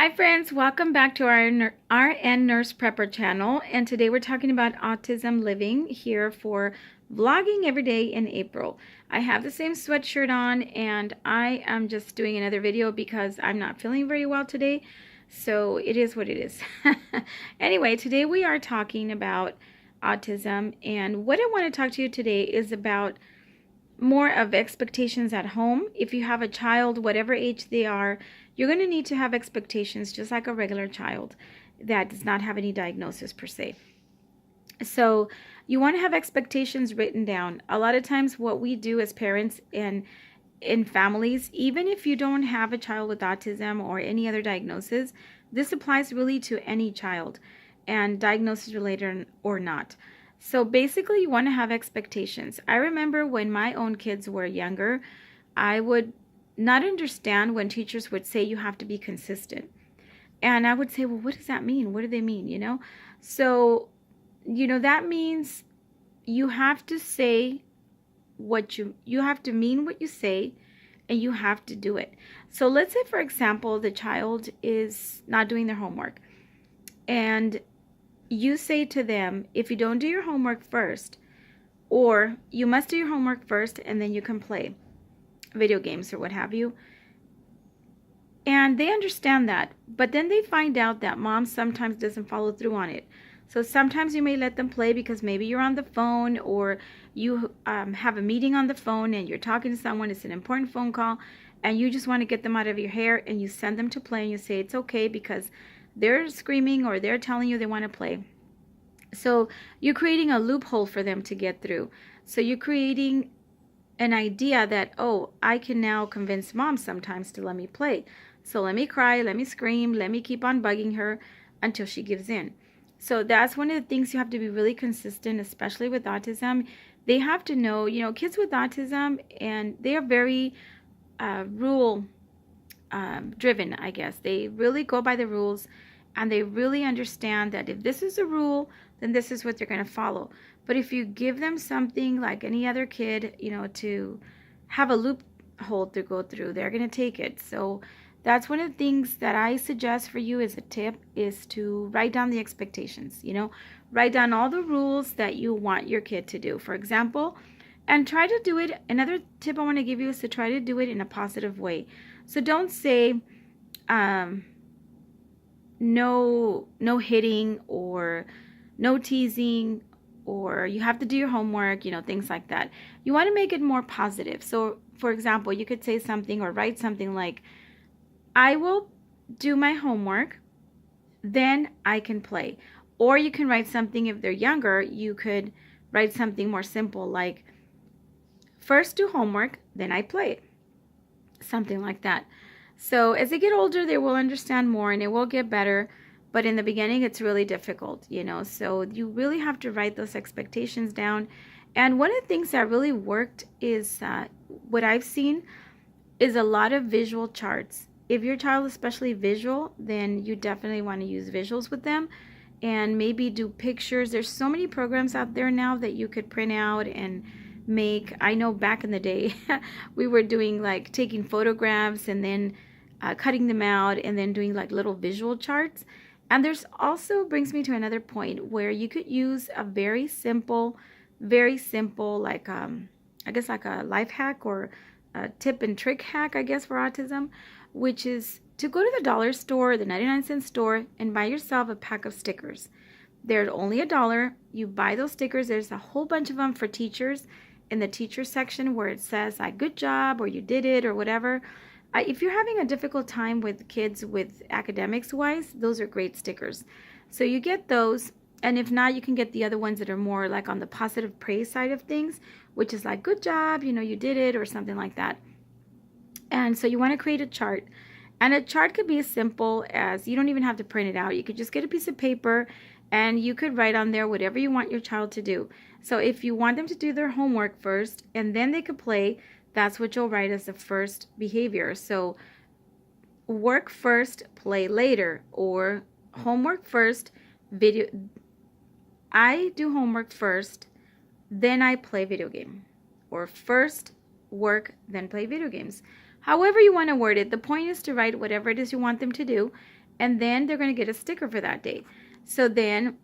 Hi friends, welcome back to our RN Nurse Prepper channel, and today we're talking about autism living here for vlogging every day in April. I have the same sweatshirt on and I am just doing another video because I'm not feeling very well today, so it is what it is. Anyway, today we are talking about autism, and what I want to talk to you today is about more of expectations at home. If you have a child, whatever age they are, you're going to need to have expectations just like a regular child that does not have any diagnosis per se. So you want to have expectations written down. A lot of times what we do as parents and in families, even if you don't have a child with autism or any other diagnosis, this applies really to any child, and diagnosis related or not. So basically, you want to have expectations. I remember when my own kids were younger, I would not understand when teachers would say you have to be consistent. And I would say, well, what does that mean? What do they mean? So, that means you have to say what you have to mean what you say, and you have to do it. So let's say, for example, the child is not doing their homework, and you say to them, if you don't do your homework first, or you must do your homework first and then you can play video games or what have you. And they understand that, but then they find out that mom sometimes doesn't follow through on it. So sometimes you may let them play because maybe you're on the phone, or you have a meeting on the phone and you're talking to someone, it's an important phone call, and you just want to get them out of your hair, and you send them to play and you say it's okay because they're screaming or they're telling you they want to play. So you're creating a loophole for them to get through. So you're creating an idea that, oh, I can now convince mom sometimes to let me play. So let me cry, let me scream, let me keep on bugging her until she gives in. So that's one of the things you have to be really consistent, especially with autism. They have to know, kids with autism, and they are very rule driven, I guess. They really go by the rules, and they really understand that if this is a rule, then this is what they're going to follow. But if you give them something like any other kid, to have a loophole to go through, they're going to take it. So that's one of the things that I suggest for you as a tip, is to write down the expectations. Write down all the rules that you want your kid to do, for example, and try to do it. Another tip I want to give you is to try to do it in a positive way. So don't say no hitting, or no teasing, or you have to do your homework, things like that. You want to make it more positive. So for example, you could say something or write something like, I will do my homework, then I can play. Or you can write something, if they're younger, you could write something more simple like, first do homework, then I play. Something like that. So as they get older, they will understand more and it will get better. But in the beginning, it's really difficult, So you really have to write those expectations down. And one of the things that really worked is, what I've seen, is a lot of visual charts. If your child is especially visual, then you definitely want to use visuals with them, and maybe do pictures. There's so many programs out there now that you could print out and make. I know back in the day, we were doing like taking photographs and then cutting them out and then doing like little visual charts. And there's also, brings me to another point, where you could use a very simple, like I guess like a life hack or a tip and trick hack, I guess, for autism, which is to go to the dollar store, the 99-cent store, and buy yourself a pack of stickers. They're only $1. You buy those stickers. There's a whole bunch of them for teachers in the teacher section, where it says like good job or you did it or whatever. If you're having a difficult time with kids with academics wise, those are great stickers. So you get those, and if not, you can get the other ones that are more like on the positive praise side of things, which is like good job, you did it, or something like that. And so you want to create a chart. And a chart could be as simple as, you don't even have to print it out. You could just get a piece of paper and you could write on there whatever you want your child to do. So if you want them to do their homework first and then they could play, that's what you'll write as the first behavior. So work first, play later, or homework first, video. I do homework first, then I play video game. Or first work, then play video games. However you want to word it, the point is to write whatever it is you want them to do, and then they're going to get a sticker for that day. So then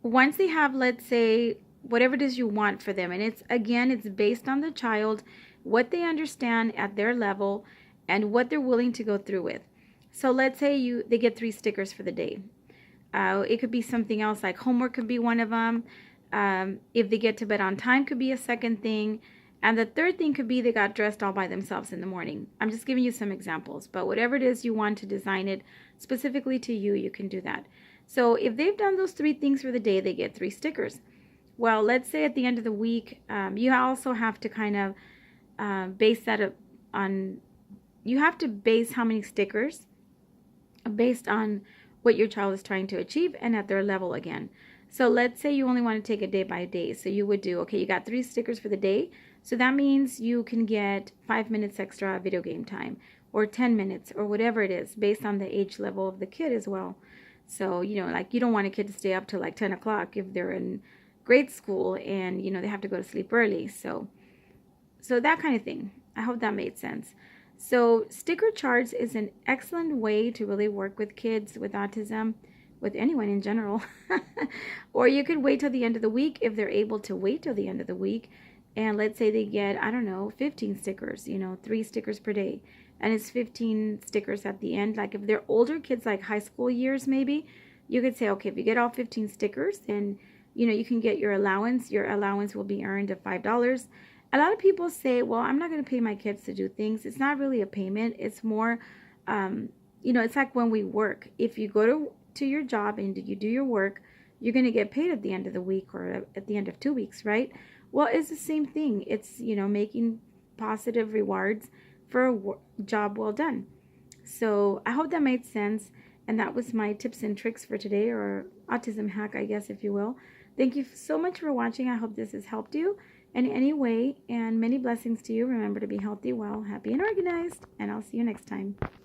once they have, let's say, whatever it is you want for them, and it's, again, it's based on the child, what they understand at their level, and what they're willing to go through with. So let's say they get 3 stickers for the day. It could be something else, like homework could be one of them. If they get to bed on time could be a second thing. And the third thing could be they got dressed all by themselves in the morning. I'm just giving you some examples, but whatever it is you want to design it specifically to you, you can do that. So if they've done those 3 things for the day, they get 3 stickers. Well, let's say at the end of the week, you also have to kind of base that on, you have to base how many stickers based on what your child is trying to achieve and at their level again. So let's say you only want to take it day by day. So you would do, okay, you got 3 stickers for the day. So that means you can get 5 minutes extra video game time, or 10 minutes, or whatever it is, based on the age level of the kid as well. So, like, you don't want a kid to stay up till like 10 o'clock if they're in grade school and, they have to go to sleep early. So that kind of thing. I hope that made sense. So sticker charts is an excellent way to really work with kids with autism, with anyone in general. Or you could wait till the end of the week if they're able to wait till the end of the week. And let's say they get, I don't know, 15 stickers, 3 stickers per day. And it's 15 stickers at the end. Like if they're older kids, like high school years maybe, you could say, okay, if you get all 15 stickers, then, you can get your allowance. Your allowance will be earned at $5. A lot of people say, well, I'm not going to pay my kids to do things. It's not really a payment. It's more, it's like when we work. If you go to your job and you do your work, you're going to get paid at the end of the week or at the end of 2 weeks, right? Well, it's the same thing. It's, making positive rewards for a job well done. So I hope that made sense. And that was my tips and tricks for today, or autism hack, I guess, if you will. Thank you so much for watching. I hope this has helped you in any way, and many blessings to you. Remember to be healthy, well, happy, and organized, and I'll see you next time.